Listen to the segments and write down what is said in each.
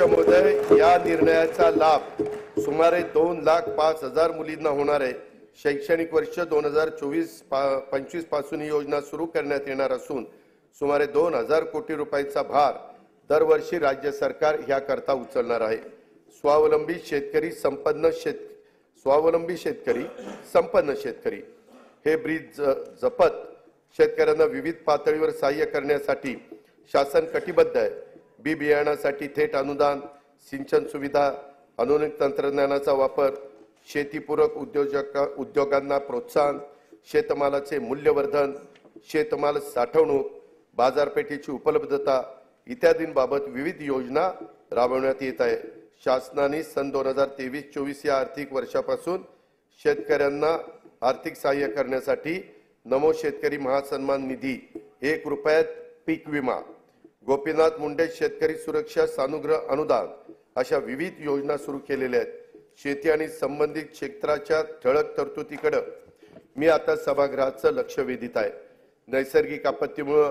अध्यक्ष महोदय, या निर्णयाचा लाभ सुमारे 2,05,000 मुलींना होणार आहे। शैक्षणिक वर्ष 2024-25 पासून ही योजना सुरू करण्यात येणार असून सुमारे 2,000 कोटी रुपयांचा भार दरवर्षी राज्य सरकार याकरता उचलणार आहे। स्वावलंबी शेतकरी संपन्न शेतकरी हे ब्रीद जपत शेतकऱ्यांना विविध पातळीवर सहाय्य करण्यासाठी शासन कटिबद्ध आहे। बी बियाणासाठी थेट अनुदान, सिंचन सुविधा, आधुनिक तंत्रज्ञानाचा वापर, शेतीपूरक उद्योगांना प्रोत्साहन, शेतमालाचे मूल्यवर्धन, शेतमाल साठवणूक, बाजारपेठेची उपलब्धता इत्यादींबाबत विविध योजना राबवण्यात येत आहे। शासनाने सन 2023-24 या आर्थिक वर्षापासून शेतकऱ्यांना आर्थिक सहाय्य करण्यासाठी नमो शेतकरी महासन्मान निधी, 1 रुपयात पीक विमा, गोपीनाथ मुंडे शेतकरी सुरक्षा सानुग्रह अनुदान अशा विविध योजना सुरू केलेल्या आहेत। शेती आणि संबंधित क्षेत्राच्या ठळक तरतुदीकडे मी आता सभागृहाचं लक्ष वेधित आहे। नैसर्गिक आपत्तीमुळे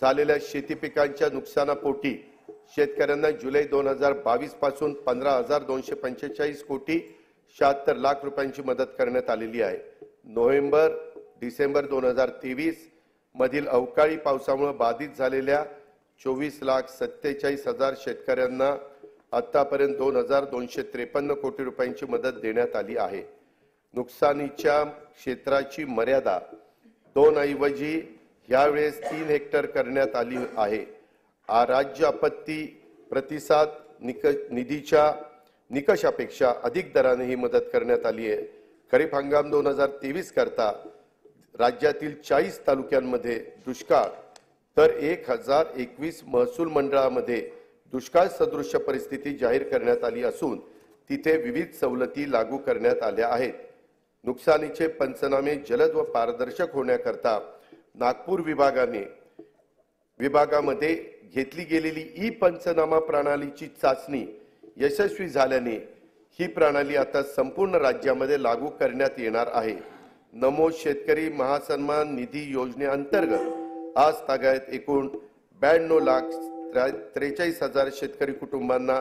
झालेल्या शेती पिकांच्या नुकसानापोटी शेतकऱ्यांना जुलै 2022 पासून 15,245 कोटी 76 लाख रुपयांची मदत करण्यात आलेली आहे। नोव्हेंबर-डिसेंबर 2023 मधील अवकाळी पावसामुळे बाधित झालेल्या 24,47,000 शेतकऱ्यांना आतापर्यंत 2,253 कोटी रुपयांची मदत देण्यात आली आहे। नुकसानीच्या क्षेत्राची मर्यादा 2 ऐवजी यावेळेस 3 हेक्टर करण्यात आली आहे। राज्य आपत्ती प्रतिसाद निधीच्या निकषापेक्षा अधिक दराने ही मदत करण्यात आली आहे। खरीप हंगाम 2023 करता राज्यातील 40 तालुक्यांमध्ये दुष्काळ तर 1021 महसूल मंडळामध्ये दुष्काळ सदृश परिस्थिती जाहीर करण्यात आली असून तिथे विविध सवलती लागू करण्यात आल्या आहेत। नुकसानीचे पंचनामे जलद व पारदर्शक होण्याकरता नागपूर विभागामध्ये घेतली गेलेली ई पंचनामा प्रणालीची चाचणी यशस्वी झाल्याने ही प्रणाली आता संपूर्ण राज्यामध्ये लागू करण्यात येणार आहे। नमो शेतकरी महासन्मान निधी योजनेअंतर्गत आज तागायत एकूण 92,43,000 शेतकरी कुटुंबांना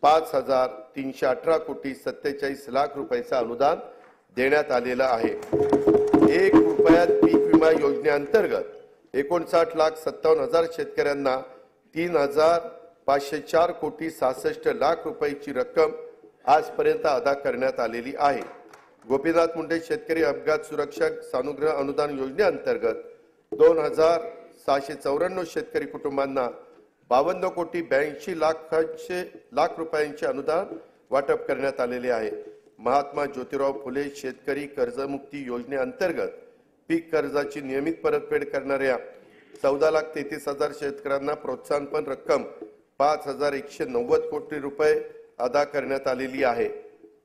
5,318 कोटी 47 लाख रुपयाचं अनुदान देण्यात आलेलं आहे। 1 रुपयात पीक विमा योजनेअंतर्गत 59,57,000 शेतकऱ्यांना 3,504 कोटी 66 लाख रुपयाची रक्कम आजपर्यंत अदा करण्यात आलेली आहे। गोपीनाथ मुंडे शेतकरी अपघात सुरक्षा सानुग्रह अनुदान योजनेअंतर्गत 2,694 शेतकरी कुटुंबांना 52 कोटी 82 लाख रुपयांचे अनुदान वाटप करण्यात आलेले आहे। महात्मा ज्योतिराव फुले शेतकरी कर्जमुक्ती योजनेअंतर्गत पीक कर्जाची नियमित परतफेड करणाऱ्या 14,33,000 शेतकऱ्यांना प्रोत्साहनपर रक्कम 5,190 कोटी रुपये अदा करण्यात आलेली आहे।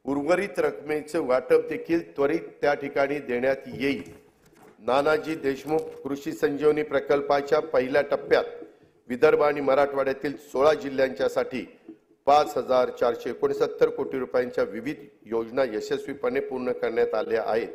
उर्वरित रकमेचे वाटप देखील त्वरित त्या ठिकाणी देण्यात येईल। नानाजी देशमुख कृषी संजीवनी प्रकल्पाच्या पहिल्या टप्प्यात विदर्भ आणि मराठवाड्यातील 16 जिल्ह्यांच्यासाठी 5,469 कोटी रुपयांच्या विविध योजना यशस्वीपणे पूर्ण करण्यात आल्या आहेत।